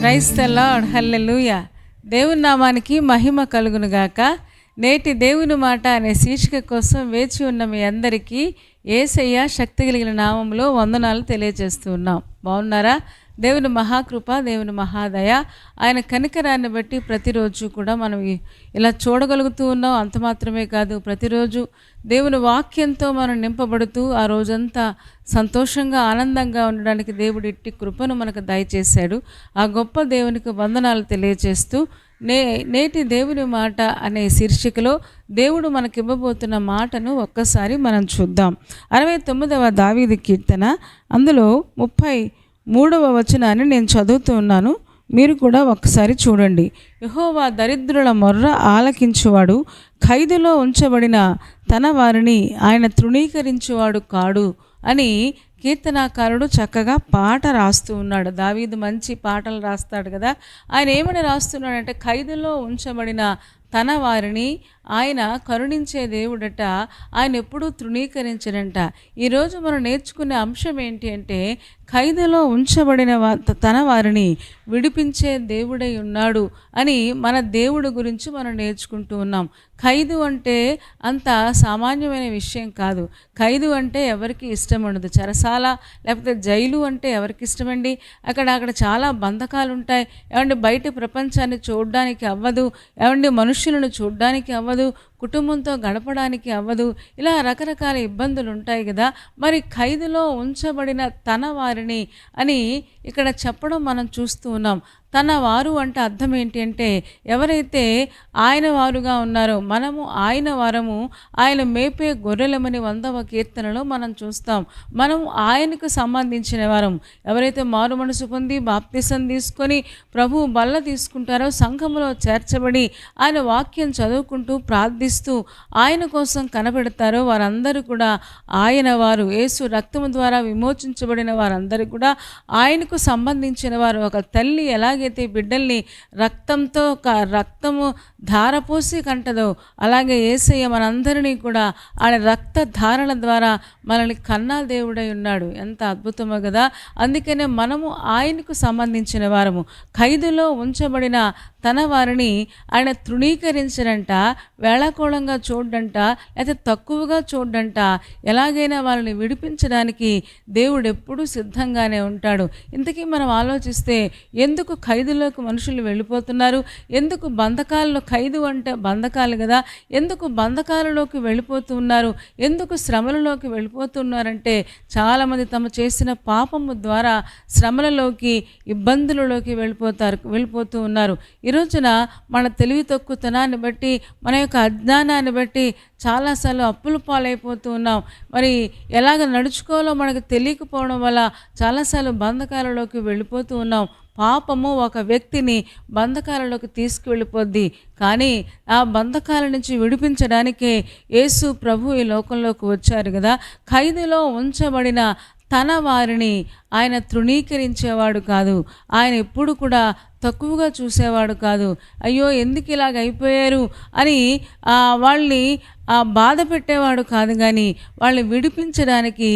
Praise the lord, హల్లెలూయా. దేవుని నామానికి మహిమ కలుగును గాక. నేటి దేవుని మాట అనే శీర్షిక కోసం వేచి ఉన్న మీ అందరికీ యేసయ్య శక్తి కలిగిన నామంలో వందనాలు తెలియజేస్తూ ఉన్నాం. బాగున్నారా? దేవుని మహాకృప, దేవుని మహాదయ, ఆయన కనికరాన్ని బట్టి ప్రతిరోజు కూడా మనం ఇలా చూడగలుగుతూ ఉన్నాం. అంత మాత్రమే కాదు, ప్రతిరోజు దేవుని వాక్యంతో మనం నింపబడుతూ ఆ రోజంతా సంతోషంగా ఆనందంగా ఉండడానికి దేవుడు ఇట్టి కృపను మనకు దయచేశాడు. ఆ గొప్ప దేవునికి వందనాలు తెలియజేస్తూ నేటి దేవుని మాట అనే శీర్షికలో దేవుడు మనకివ్వబోతున్న మాటను ఒక్కసారి మనం చూద్దాం. 69వ దావీదు కీర్తన, అందులో 33వ వచనాన్ని నేను చదువుతూ ఉన్నాను. మీరు కూడా ఒక్కసారి చూడండి. యెహోవా దరిద్రుల మొర్ర ఆలకించువాడు, ఖైదులో ఉంచబడిన తన వారిని ఆయన తృణీకరించువాడు కాడు అని కీర్తనాకారుడు చక్కగా పాట రాస్తూ ఉన్నాడు. దావీదు మంచి పాటలు రాస్తాడు కదా. ఆయన ఏమని రాస్తున్నాడంటే, ఖైదులో ఉంచబడిన తన వారిని ఆయన కరుణించే దేవుడట, ఆయన ఎప్పుడూ తృణీకరించడంట. ఈరోజు మనం నేర్చుకునే అంశం ఏంటి అంటే, ఖైదులో ఉంచబడిన తన వారిని విడిపించే దేవుడై ఉన్నాడు అని మన దేవుడు గురించి మనం నేర్చుకుంటూ ఉన్నాం. ఖైదు అంటే అంత సామాన్యమైన విషయం కాదు. ఖైదు అంటే ఎవరికి ఇష్టం ఉండదు. చెరసాల లేకపోతే జైలు అంటే ఎవరికి ఇష్టమండి? అక్కడ చాలా బంధకాలు ఉంటాయి. ఏమంటే బయట ప్రపంచాన్ని చూడడానికి అవ్వదు, ఏమంటే మనుషులను చూడడానికి అవ్వదు, కుటుంబంతో గడపడానికి అవ్వదు, ఇలా రకరకాల ఇబ్బందులు ఉంటాయి కదా. మరి ఖైదులో ఉంచబడిన తన వారిని అని ఇక్కడ చెప్పడం మనం చూస్తూ ఉన్నాం. తన వారు అంటే అర్థం ఏంటి అంటే, ఎవరైతే ఆయన వారుగా ఉన్నారో, మనము ఆయన వారము, ఆయన మేపే గొర్రెలమని 100వ కీర్తనలో మనం చూస్తాం. మనం ఆయనకు సంబంధించిన వారం. ఎవరైతే మారు మనసు పొంది బాప్తిసం తీసుకొని ప్రభువు బల్ల తీసుకుంటారో, సంఘములో చేర్చబడి ఆయన వాక్యం చదువుకుంటూ ప్రార్థిస్తూ ఆయన కోసం కనబెడతారో వారందరూ కూడా ఆయన వారు. యేసు రక్తము ద్వారా విమోచించబడిన వారందరూ కూడా ఆయనకు సంబంధించిన వారు. ఒక తల్లి ఎలాగైతే బిడ్డల్ని రక్తము ధారపోసి కంటదో, అలాగే యేసయ్య మనందరినీ కూడా ఆయన రక్త ధారణ ద్వారా మనల్ని కన్నా దేవుడై ఉన్నాడు. ఎంత అద్భుతమో కదా. అందుకనే మనము ఆయనకు సంబంధించిన వారము. ఖైదులో ఉంచబడిన తన వారిని ఆయన తృణీకరించడంట, వేళాకోళంగా చూడంట, లేకపోతే తక్కువగా చూడంట. ఎలాగైనా వాళ్ళని విడిపించడానికి దేవుడు ఎప్పుడూ సిద్ధంగానే ఉంటాడు. ఇంతకీ మనం ఆలోచిస్తే, ఎందుకు ఖైదులోకి మనుషులు వెళ్ళిపోతున్నారు? ఎందుకు బంధకాలలో, ఖైదు అంటే బంధకాలు కదా, ఎందుకు బంధకాలలోకి వెళ్ళిపోతూ ఉన్నారు? ఎందుకు శ్రమలలోకి వెళ్ళిపోతున్నారంటే, చాలామంది తమ చేసిన పాపము ద్వారా శ్రమలలోకి, ఇబ్బందులలోకి వెళ్ళిపోతూ ఉన్నారు. ఈ రోజున మన తెలివి తక్కువతనాన్ని బట్టి, మన యొక్క అజ్ఞానాన్ని బట్టి చాలాసార్లు అప్పుల పాలైపోతూ ఉన్నాం. మరి ఎలాగ నడుచుకోవాలో మనకు తెలియకపోవడం వల్ల చాలాసార్లు బంధకాలలోకి వెళ్ళిపోతూ ఉన్నాం. పాపము ఒక వ్యక్తిని బంధకాలలోకి తీసుకువెళ్ళిపోద్ది. కానీ ఆ బంధకాల నుంచి విడిపించడానికే యేసు ప్రభు ఈ లోకంలోకి వచ్చారు కదా. ఖైదులో ఉంచబడిన తన వారిని ఆయన తృణీకరించేవాడు కాదు. ఆయన ఎప్పుడు కూడా తక్కువగా చూసేవాడు కాదు. అయ్యో ఎందుకు ఇలాగ అయిపోయారు అని వాళ్ళని బాధ పెట్టేవాడు కాదు. కానీ వాళ్ళని విడిపించడానికి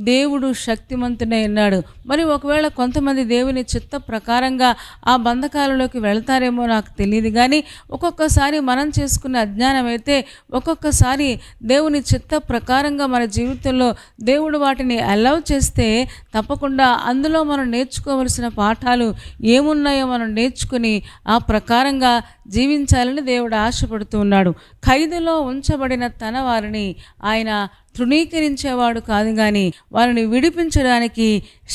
దేవుడు శక్తిమంతుడై ఉన్నాడు. మరి ఒకవేళ కొంతమంది దేవుని చిత్త ప్రకారంగా ఆ బంధకాలలోకి వెళ్తారేమో నాకు తెలియదు. కానీ ఒక్కొక్కసారి మనం చేసుకున్న అజ్ఞానం అయితే, ఒక్కొక్కసారి దేవుని చిత్త ప్రకారంగా మన జీవితంలో దేవుడు వాటిని అలౌ చేస్తే తప్పకుండా అందులో మనం నేర్చుకోవలసిన పాఠాలు ఏమున్నాయో మనం నేర్చుకుని ఆ ప్రకారంగా జీవించాలని దేవుడు ఆశపడుతూ ఉన్నాడు. ఖైదులో ఉంచబడిన తన వారిని ఆయన తృణీకరించేవాడు కాదు, కానీ వారిని విడిపించడానికి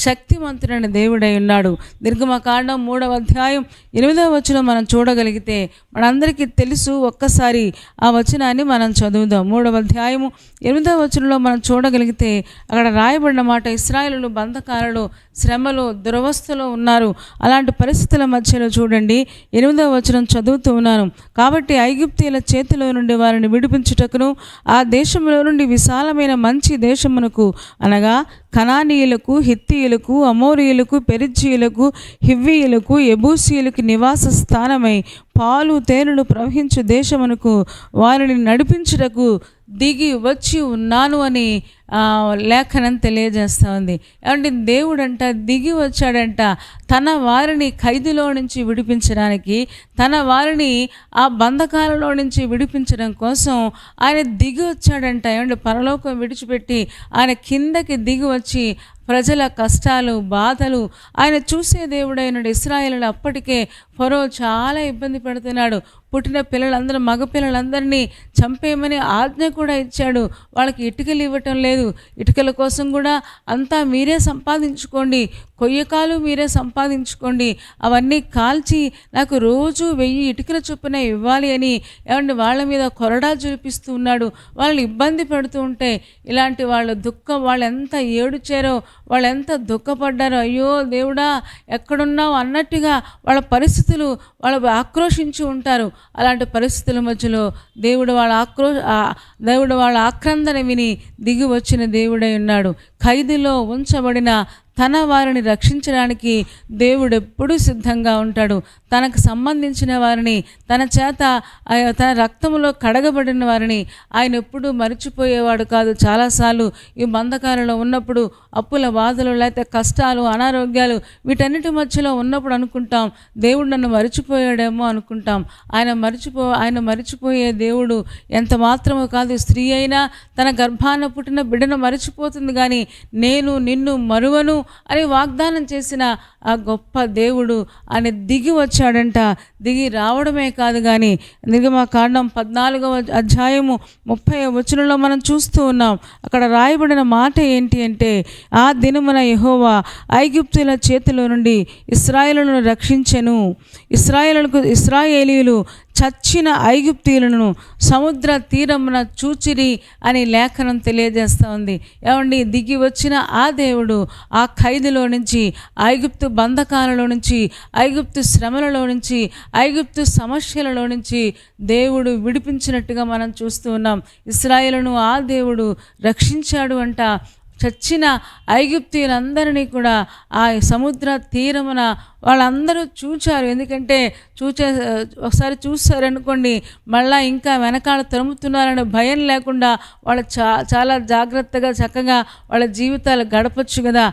శక్తిమంతుడైన దేవుడై ఉన్నాడు. నిర్గమకాండం 3వ అధ్యాయం 8వ వచనం మనం చూడగలిగితే మనందరికీ తెలుసు. ఒక్కసారి ఆ వచనాన్ని మనం చదువుదాం. 3వ అధ్యాయము 8వ వచనంలో మనం చూడగలిగితే అక్కడ రాయబడిన మాట, ఇశ్రాయేలు బంధకాలలో, శ్రమలో, దురవస్థలో ఉన్నారు. అలాంటి పరిస్థితుల మధ్యలో చూడండి 8వ వచనం చదువుతూ ఉన్నాను. కాబట్టి ఐగుప్తీయుల చేతిలో నుండి వారిని విడిపించుటకును, ఆ దేశంలో నుండి విశాలమైన మంచి దేశమునకు, అనగా కనానీయులకు, హిత్తీయులకు, అమోరీయులకు, పెరిజ్జీయులకు, హివ్వీయులకు, యెబూసీయులకు నివాస స్థానమై పాలు తేనెలు ప్రవహించు దేశమునకు వారిని నడిపించుటకు దిగి వచ్చి ఉన్నాను అని లేఖనం తెలియజేస్తూ ఉంది. ఏమంటే దేవుడంట దిగి వచ్చాడంట తన వారిని ఖైదులో నుంచి విడిపించడానికి, తన వారిని ఆ బంధకాలలో నుంచి విడిపించడం కోసం ఆయన దిగి వచ్చాడంట. ఏమంటే పరలోకం విడిచిపెట్టి ఆయన కిందకి దిగి వచ్చి ప్రజల కష్టాలు బాధలు ఆయన చూసే దేవుడైనడు. ఇశ్రాయేలును అప్పటికే ఫరో చాలా ఇబ్బంది పెడుతున్నాడు. పుట్టిన పిల్లలందరూ మగ పిల్లలందరినీ చంపేయమని ఆజ్ఞ కూడా ఇచ్చాడు. వాళ్ళకి ఇటుకలు ఇవ్వటం లేదు. ఇటుకల కోసం కూడా అంతా మీరే సంపాదించుకోండి, కొయ్యకాలు మీరే సంపాదించుకోండి, అవన్నీ కాల్చి నాకు రోజు 1000 ఇటుకల చొప్పున ఇవ్వాలి అని ఏమంటే వాళ్ళ మీద కొరడా చూపిస్తూ ఉన్నాడు. వాళ్ళని ఇబ్బంది పెడుతూ ఉంటే ఇలాంటి వాళ్ళ దుఃఖం, వాళ్ళు ఎంత ఏడుచారో, వాళ్ళు ఎంత దుఃఖపడ్డారో, అయ్యో దేవుడా ఎక్కడున్నావు అన్నట్టుగా వాళ్ళ పరిస్థితులు వాళ్ళు ఆక్రోషించి ఉంటారు. అలాంటి పరిస్థితుల మధ్యలో దేవుడు వాళ్ళ ఆక్రందన విని దిగి వచ్చిన దేవుడై ఉన్నాడు. ఖైదులో ఉంచబడిన తన వారిని రక్షించడానికి దేవుడు ఎప్పుడూ సిద్ధంగా ఉంటాడు. తనకు సంబంధించిన వారిని, తన చేత తన రక్తంలో కడగబడిన వారిని ఆయన ఎప్పుడూ మర్చిపోయేవాడు కాదు. చాలాసార్లు ఈ బంధకాలలో ఉన్నప్పుడు, అప్పుల బాధలు, లేకపోతే కష్టాలు, అనారోగ్యాలు, వీటన్నిటి మధ్యలో ఉన్నప్పుడు అనుకుంటాం దేవుడు నన్ను మర్చిపోయాడేమో అనుకుంటాం. ఆయన మర్చిపోయే దేవుడు ఎంత మాత్రమూ కాదు. స్త్రీ అయినా తన గర్భాన పుట్టిన బిడ్డను మర్చిపోతుంది, కానీ నేను నిన్ను మరువను అని వాగ్దానం చేసిన ఆ గొప్ప దేవుడు ఆయన దిగి వచ్చాడంట. దిగి రావడమే కాదు, కానీ నిర్గమకాండం 14వ అధ్యాయము 30వ వచనంలో మనం చూస్తూ ఉన్నాం. అక్కడ రాయబడిన మాట ఏంటి అంటే, ఆ దినమున యెహోవా ఐగుప్తుల చేతిలో నుండి ఇశ్రాయేలును రక్షించెను. ఇశ్రాయేలీయులు చచ్చిన ఐగుప్తీయులను సముద్ర తీరమున చూచిరి అని లేఖనం తెలియజేస్తూ ఉంది. ఏమండి, దిగి వచ్చిన ఆ దేవుడు ఆ ఖైదులో నుంచి, ఐగుప్తు బంధకాలలో నుంచి, ఐగుప్తు శ్రమలలో నుంచి, ఐగుప్తు సమస్యలలో నుంచి దేవుడు విడిపించినట్టుగా మనం చూస్తూ ఉన్నాం. ఇశ్రాయేలును ఆ దేవుడు రక్షించాడు అంట. చచ్చిన ఐగుప్తీయులందరినీ కూడా ఆ సముద్ర తీరమున వాళ్ళందరూ చూచారు. ఎందుకంటే ఒకసారి చూసారనుకోండి, మళ్ళీ ఇంకా వెనకాల తరుముతున్నారనే భయం లేకుండా వాళ్ళు చాలా జాగ్రత్తగా చక్కగా వాళ్ళ జీవితాలు గడపచ్చు కదా.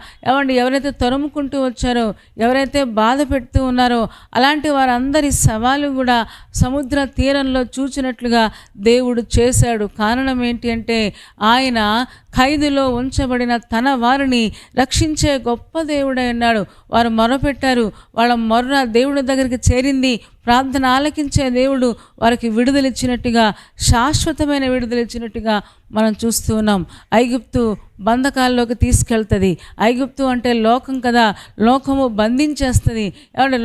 ఎవరైతే తరుముకుంటూ వచ్చారో, ఎవరైతే బాధ పెడుతూ ఉన్నారో అలాంటి వారందరి సవాలు కూడా సముద్ర తీరంలో చూచినట్లుగా దేవుడు చేశాడు. కారణం ఏంటి అంటే, ఆయన ఖైదులో ఉంచబడిన తన వారిని రక్షించే గొప్ప దేవుడై ఉన్నాడు. వారు మొరపెట్టారు, వాళ్ళ మొర్ర దేవుడి దగ్గరికి చేరింది. ప్రార్థన ఆలకించే దేవుడు వారికి విడుదలిచ్చినట్టుగా, శాశ్వతమైన విడుదలిచ్చినట్టుగా మనం చూస్తూ ఉన్నాం. ఐగుప్తు బంధకాల్లోకి తీసుకెళ్తుంది. ఐగుప్తు అంటే లోకం కదా, లోకము బంధించేస్తుంది.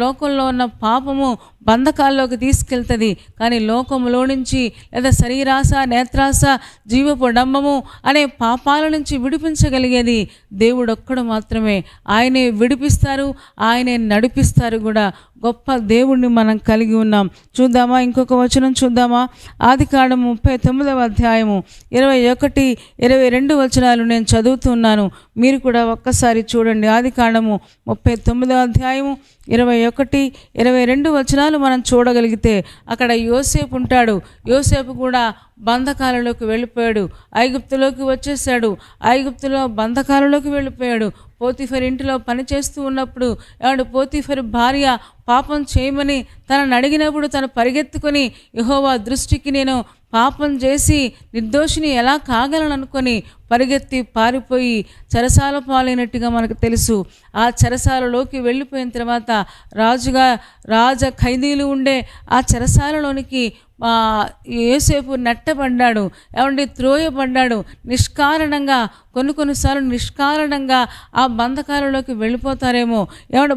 లోకంలో ఉన్న పాపము బంధకాల్లోకి తీసుకెళ్తుంది. కానీ లోకములో నుంచి లేదా శరీరాశ, నేత్రాశ, జీవపు డంబము అనే పాపాల నుంచి విడిపించగలిగేది దేవుడు ఒక్కడు మాత్రమే. ఆయనే విడిపిస్తారు, ఆయనే నడిపిస్తారు కూడా. గొప్ప దేవుణ్ణి మనం కలిగి ఉన్నాం. చూద్దామా, ఇంకొక వచనం చూద్దామా? ఆదికాండము 39వ అధ్యాయము 21, 22 వచనాలు నేను చదువుతున్నాను, మీరు కూడా ఒక్కసారి చూడండి. ఆదికాండము 39వ అధ్యాయము 21, 22 వచనాలు మనం చూడగలిగితే అక్కడ యోసేపు ఉంటాడు. యోసేపు కూడా బంధకాలలోకి వెళ్ళిపోయాడు, ఐగుప్తులోకి వచ్చేసాడు. ఐగుప్తులో బంధకాలలోకి వెళ్ళిపోయాడు. పోతీఫర్ ఇంటిలో పనిచేస్తూ ఉన్నప్పుడు పోతీఫర్ భార్య పాపం చేయమని తనను అడిగినప్పుడు తను పరిగెత్తుకొని, యెహోవా దృష్టికి నేను పాపం చేసి నిర్దోషిని ఎలా కాగలను అనుకొని పరిగెత్తి పారిపోయి చెరసాల పాలైనట్టుగా మనకు తెలుసు. ఆ చెరసాలలోకి వెళ్ళిపోయిన తర్వాత రాజ ఖైదీలు ఉండే ఆ చెరసాలలోనికి యోసేపు నెట్టబడ్డాడు. త్రోయబడ్డాడు. నిష్కారణంగా, కొన్నిసార్లు నిష్కారణంగా ఆ బంధకాలలోకి వెళ్ళిపోతారేమో.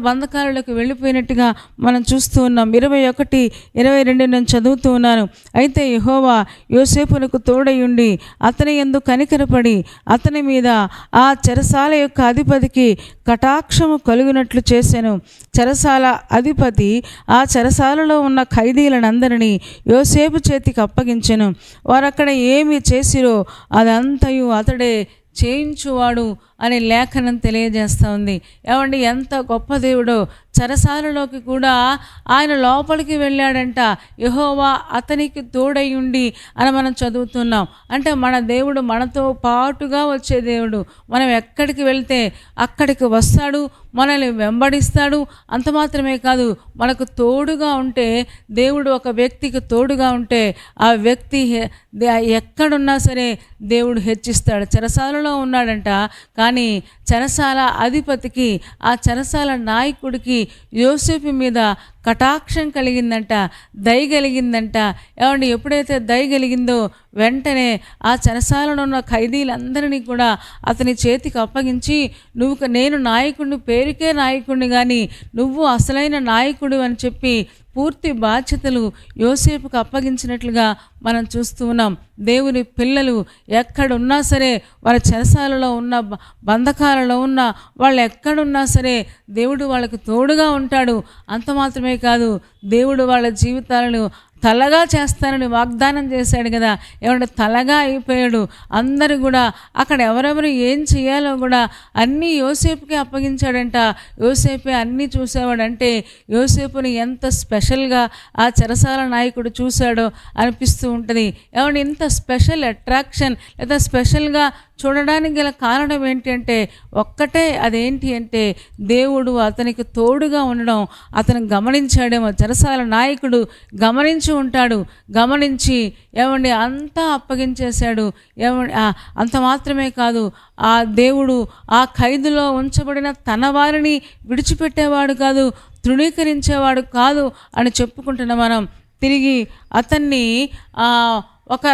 బంధకాలలోకి వెళ్ళిపోయినట్టుగా మనం చూస్తూ ఉన్నాం. 21, 22 నేను చదువుతూ ఉన్నాను. అయితే యెహోవా యోసేపునకు తోడయుండి అతని యందు కనికరపడి అతని మీద ఆ చెరసాల యొక్క అధిపతికి కటాక్షము కలుగునట్లు చేసెను. చెరసాల అధిపతి ఆ చెరసాలలో ఉన్న ఖైదీలనందరినీ యోసేపు చేతికి అప్పగించెను. వారక్కడ ఏమి చేసిరో అదంతయు అతడే చేయించువాడు అని లేఖనం తెలియజేస్తూ ఉంది. ఎంత గొప్ప దేవుడో. చెరసాలలోకి కూడా ఆయన లోపలికి వెళ్ళాడంట. యెహోవా అతనికి తోడై ఉండి అని మనం చదువుతున్నాం. అంటే మన దేవుడు మనతో పాటుగా వచ్చే దేవుడు. మనం ఎక్కడికి వెళ్తే అక్కడికి వస్తాడు, మనల్ని వెంబడిస్తాడు. అంత మాత్రమే కాదు, మనకు తోడుగా ఉంటే, దేవుడు ఒక వ్యక్తికి తోడుగా ఉంటే ఆ వ్యక్తి ఎక్కడున్నా సరే దేవుడు హెచ్చిస్తాడు. చెరసాలలో ఉన్నాడంట, కానీ చెరసాల అధిపతికి, ఆ చెరసాల నాయకుడికి యోసేపు మీద కటాక్షం కలిగిందంట, దయ కలిగిందంట. ఏమండి, ఎప్పుడైతే దయ కలిగిందో వెంటనే ఆ చెరసాలలో ఉన్న ఖైదీలందరినీ కూడా అతని చేతికి అప్పగించి, నేను నాయకుడిని, పేరుకే నాయకుడిని, కానీ నువ్వు అసలైన నాయకుడు అని చెప్పి పూర్తి బాధ్యతలు యోసేపుకు అప్పగించినట్లుగా మనం చూస్తూ ఉన్నాం. దేవుని పిల్లలు ఎక్కడున్నా సరే, వాళ్ళ చెరసాలలో ఉన్న, బంధకాలలో ఉన్న వాళ్ళు ఎక్కడున్నా సరే దేవుడు వాళ్ళకు తోడుగా ఉంటాడు. అంత మాత్రమే కాదు, దేవుడు వాళ్ళ జీవితాలను తలగా చేస్తానని వాగ్దానం చేశాడు కదా. ఏమంటే తలగా అయిపోయాడు. అందరూ కూడా అక్కడ ఎవరెవరు ఏం చేయాలో కూడా అన్నీ యోసేపుకే అప్పగించాడంట. యోసేపే అన్నీ చూసేవాడంటే యోసేపుని ఎంత స్పెషల్గా ఆ చెరసాల నాయకుడు చూశాడో అనిపిస్తూ ఉంటుంది. ఏమంటే ఇంత స్పెషల్ అట్రాక్షన్ లేదా స్పెషల్గా చూడడానికి గల కారణం ఏంటి అంటే ఒక్కటే, అదేంటి అంటే దేవుడు అతనికి తోడుగా ఉండడం అతను గమనించాడేమో. చెరసాల నాయకుడు గమనించి ఉంటాడు. గమనించి ఏమండి అంతా అప్పగించేశాడు. ఏమండి అంత మాత్రమే కాదు, ఆ దేవుడు ఆ ఖైదులో ఉంచబడిన తన వారిని విడిచిపెట్టేవాడు కాదు, తృణీకరించేవాడు కాదు అని చెప్పుకుంటున్న మనం తిరిగి అతన్ని ఒక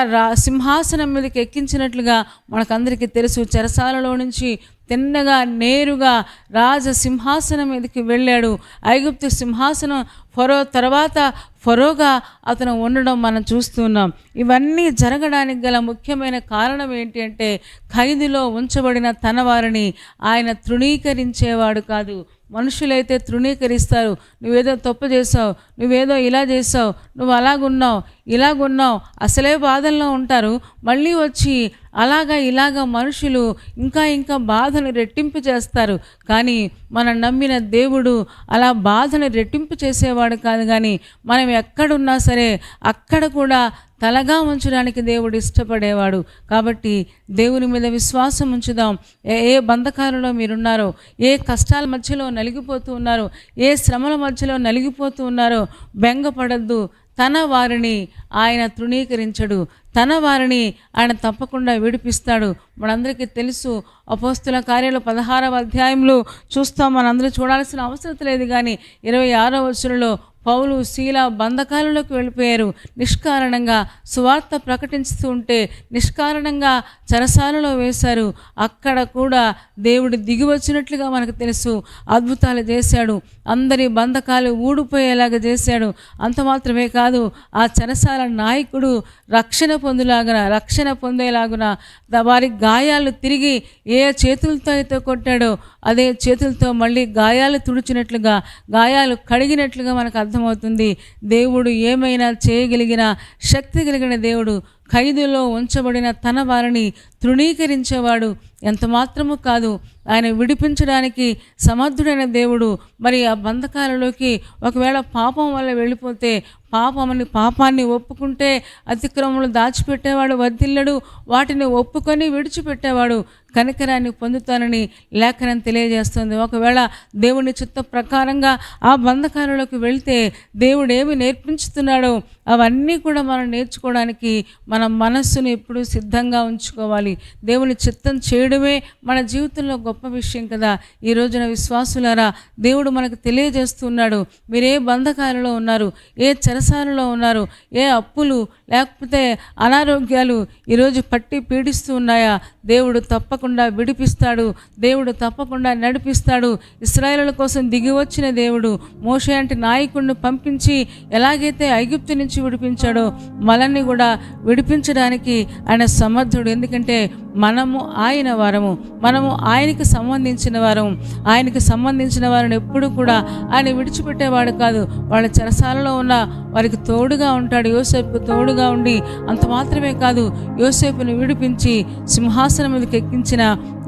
సింహాసనం మీదకి ఎక్కించినట్లుగా మనకందరికీ తెలుసు. చెరసాలలో నుంచి తిన్నగా నేరుగా రాజ సింహాసనం మీదకి వెళ్ళాడు. ఐగుప్తు సింహాసనం ఫరో తర్వాత ఫరోగా అతను ఉండడం మనం చూస్తున్నాం. ఇవన్నీ జరగడానికి గల ముఖ్యమైన కారణం ఏంటి అంటే ఖైదులో ఉంచబడిన తన వారిని ఆయన తృణీకరించేవాడు కాదు. మనుషులైతే తృణీకరిస్తారు. నువ్వేదో తప్పు చేసావు, నువ్వేదో ఇలా చేసావు, నువ్వు అలాగున్నావు, ఇలాగున్నావు, అసలే బాధల్లో ఉంటారు. మళ్ళీ వచ్చి ఇలాగా మనుషులు ఇంకా బాధను రెట్టింపు చేస్తారు. కానీ మనం నమ్మిన దేవుడు అలా బాధను రెట్టింపు చేసేవాడు కాదు. కానీ మనం ఎక్కడున్నా సరే అక్కడ కూడా తలగా ఉంచడానికి దేవుడు ఇష్టపడేవాడు. కాబట్టి దేవుని మీద విశ్వాసం ఉంచుదాం. ఏ బంధకాలలో మీరున్నారో, ఏ కష్టాల మధ్యలో నలిగిపోతూ ఉన్నారో, ఏ శ్రమల మధ్యలో నలిగిపోతూ ఉన్నారో బెంగపడద్దు. తన వారిని ఆయన తృణీకరించడు, తన వారిని ఆయన తప్పకుండా విడిపిస్తాడు. మనందరికీ తెలుసు, అపోస్తుల కార్యాలు 16వ అధ్యాయంలో చూస్తాం. మనందరూ చూడాల్సిన అవసరం లేదు. కానీ 26వ వచనంలో పౌలు శీల బంధకాలలోకి వెళ్ళిపోయారు. నిష్కారణంగా సువార్త ప్రకటిస్తూ ఉంటే నిష్కారణంగా చెరసాలలో వేశారు. అక్కడ కూడా దేవుడు దిగి వచ్చినట్లుగా మనకు తెలుసు. అద్భుతాలు చేశాడు. అందరి బంధకాలు ఊడిపోయేలాగా చేశాడు. అంత మాత్రమే కాదు, ఆ చెరసాల నాయకుడు రక్షణ పొందేలాగున వారి గాయాలు తిరిగి ఏ చేతులతో అయితే కొట్టాడో అదే చేతులతో మళ్ళీ గాయాలు తుడిచినట్లుగా, గాయాలు కడిగినట్లుగా మనకు అర్థమవుతుంది. దేవుడు ఏమైనా చేయగలిగిన శక్తి కలిగిన దేవుడు. ఖైదులో ఉంచబడిన తన వారిని తృణీకరించేవాడు ఎంత మాత్రము కాదు. ఆయన విడిపించడానికి సమర్థుడైన దేవుడు. మరి ఆ బంధకాలలోకి ఒకవేళ పాపం వల్ల వెళ్ళిపోతే పాపాన్ని ఒప్పుకుంటే అతిక్రమములు దాచిపెట్టేవాడు వర్ధిల్లడు, వాటిని ఒప్పుకొని విడిచిపెట్టేవాడు కనికరాన్ని పొందుతానని లేఖనం తెలియజేస్తుంది. ఒకవేళ దేవుని చిత్త ప్రకారంగా ఆ బంధకాలలోకి వెళ్తే దేవుడు ఏమి నేర్పించుతున్నాడో అవన్నీ కూడా మనం నేర్చుకోవడానికి మన మనస్సును ఎప్పుడూ సిద్ధంగా ఉంచుకోవాలి. దేవుని చిత్తం చేయడమే మన జీవితంలో గొప్ప విషయం కదా. ఈ రోజున విశ్వాసులారా, దేవుడు మనకు తెలియజేస్తున్నాడు, మీరే బంధకాలలో ఉన్నారు, ఏ చెరసాలలో ఉన్నారు, ఏ అప్పులు లేకపోతే అనారోగ్యాలు ఈరోజు పట్టి పీడిస్తూ ఉన్నాయా, దేవుడు తప్పకుండా విడిపిస్తాడు. దేవుడు తప్పకుండా నడిపిస్తాడు. ఇశ్రాయేలుల కోసం దిగి వచ్చిన దేవుడు మోషే అంటే నాయకుడిని పంపించి ఎలాగైతే ఐగుప్తు నుంచి విడిపించాడో మనల్ని కూడా విడిపించడానికి ఆయన సమర్థుడు. ఎందుకంటే మనము ఆయన వారము, మనము ఆయనకి సంబంధించిన వారము. ఆయనకి సంబంధించిన వారిని ఎప్పుడు కూడా ఆయన విడిచిపెట్టేవాడు కాదు. వాళ్ళ చెరసాలలో ఉన్న వారికి తోడుగా ఉంటాడు. యోసేపుకు తోడుగా ఉండి అంత మాత్రమే కాదు, యోసేపును విడిపించి సింహాసనం మీదకి ఎక్కించిన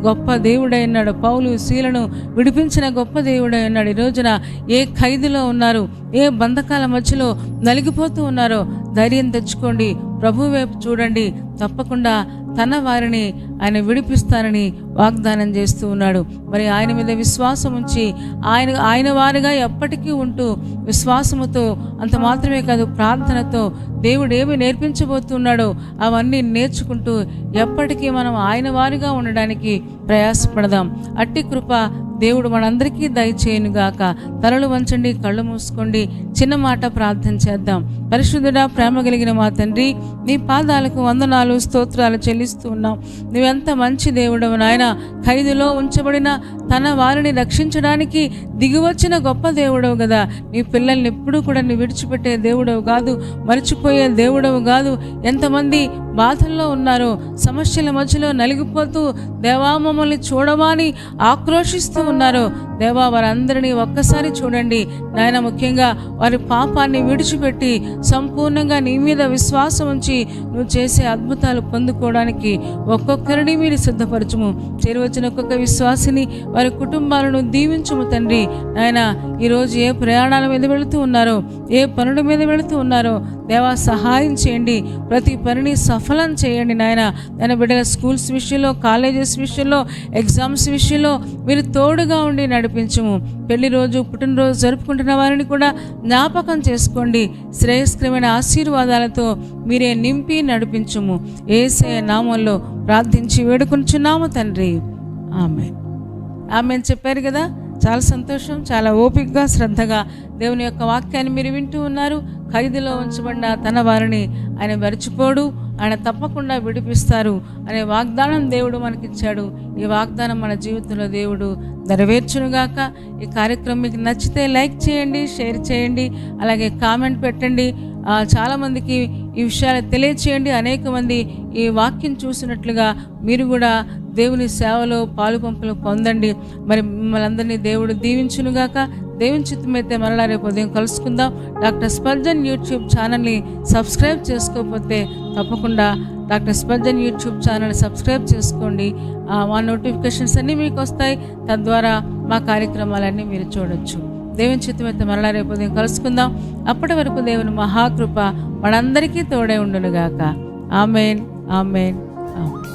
గొప్ప దేవుడై ఉన్నాడు. పౌలు శీలను విడిపించిన గొప్ప దేవుడై ఉన్నాడు. ఈ రోజున ఏ ఖైదులో ఉన్నారు, ఏ బంధకాల మధ్యలో నలిగిపోతూ ఉన్నారో ధైర్యం తెచ్చుకోండి, ప్రభు వైపు చూడండి. తప్పకుండా తన వారిని ఆయన విడిపిస్తానని వాగ్దానం చేస్తూ ఉన్నాడు. మరి ఆయన మీద విశ్వాసం ఉంచి ఆయన వారిగా ఎప్పటికీ ఉంటూ విశ్వాసముతో, అంత మాత్రమే కాదు ప్రార్థనతో దేవుడు ఏమి నేర్పించబోతున్నాడో అవన్నీ నేర్చుకుంటూ ఎప్పటికీ మనం ఆయన వారిగా ఉండడానికి ప్రయాసపడదాం. అట్టి కృప దేవుడు మనందరికీ దయచేయునుగాక. తలలు వంచండి, కళ్ళు మూసుకోండి, చిన్న మాట ప్రార్థన చేద్దాం. పరిశుద్ధుడా, ప్రేమ కలిగిన మా తండ్రి, నీ పాదాలకు వందనాలు, స్తోత్రాలు చెల్లిస్తూ ఉన్నాం. నువ్వెంత మంచి దేవుడవు నాయన. ఖైదులో ఉంచబడిన తన వారిని రక్షించడానికి దిగివచ్చిన గొప్ప దేవుడవు కదా. నీ పిల్లల్ని ఎప్పుడూ కూడా నీ విడిచిపెట్టే దేవుడవు కాదు, మర్చిపోయే దేవుడవు కాదు. ఎంతమంది బాధల్లో ఉన్నారో, సమస్యల మధ్యలో నలిగిపోతూ దేవా మమ్మల్ని చూడమని ఆక్రోషిస్తూ ఉన్నారో దేవా, వారందరినీ ఒక్కసారి చూడండి నాయన. ముఖ్యంగా వారి పాపాన్ని విడిచిపెట్టి సంపూర్ణంగా నీ మీద విశ్వాసం ఉంచి నువ్వు చేసే అద్భుతాలు పొందుకోవడానికి ఒక్కొక్కరిని మీరు సిద్ధపరచుము. చేరువచ్చిన ఒక్కొక్క విశ్వాసిని, వారి కుటుంబాలను దీవించుము తండ్రి. నాయన, ఈరోజు ఏ ప్రయాణాల మీద వెళుతూ ఉన్నారో, ఏ పనుల మీద వెళుతూ ఉన్నారో దేవా సహాయం చేయండి. ప్రతి పనిని సఫలం చేయండి నాయన. దాని బిడ్డల స్కూల్స్ విషయంలో, కాలేజెస్ విషయంలో, ఎగ్జామ్స్ విషయంలో మీరు తోడుగా ఉండి నడిపించుము. పెళ్లి రోజు, పుట్టినరోజు జరుపుకుంటున్న వారిని కూడా జ్ఞాపకం చేసుకోండి. శ్రేయస్కరమైన ఆశీర్వాదాలతో మీరే నింపి నడిపించుము. యేసయ్య నామంలో ప్రార్థించి వేడుకొంచున్నాము తండ్రి. ఆమేన్. ఆమేన్ చెప్పారు కదా. చాలా సంతోషం. చాలా ఓపికగా, శ్రద్ధగా దేవుని యొక్క వాక్యాన్ని మీరు వింటూ ఉన్నారు. ఖైదులో ఉంచబడిన తన వారిని ఆయన మరిచిపోడు, ఆయన తప్పకుండా విడిపిస్తారు అనే వాగ్దానం దేవుడు మనకిచ్చాడు. ఈ వాగ్దానం మన జీవితంలో దేవుడు నెరవేర్చునుగాక. ఈ కార్యక్రమం మీకు నచ్చితే లైక్ చేయండి, షేర్ చేయండి, అలాగే కామెంట్ పెట్టండి. చాలామందికి ఈ విషయాలు తెలియచేయండి. అనేక మంది ఈ వాక్యం చూసినట్లుగా మీరు కూడా దేవుని సేవలో పాలు పంపులు పొందండి. మరి మిమ్మల్ని అందరినీ దేవుడు దీవించునుగాక. దేవుని చిత్తమైతే మరలా రేపు ఉదయం కలుసుకుందాం. డాక్టర్ స్పర్జన్ యూట్యూబ్ ఛానల్ని సబ్స్క్రైబ్ చేసుకోకపోతే తప్పకుండా డాక్టర్ స్పర్జన్ యూట్యూబ్ ఛానల్ని సబ్స్క్రైబ్ చేసుకోండి. మా నోటిఫికేషన్స్ అన్నీ మీకు వస్తాయి. తద్వారా మా కార్యక్రమాలన్నీ మీరు చూడొచ్చు. దేవుని చిత్తమైతే మరలా రేపు ఉదయం కలుసుకుందాం. అప్పటి వరకు దేవుని మహాకృప మనందరికీ తోడే ఉండునుగాక. ఆమేన్, ఆమేన్, ఆమేన్.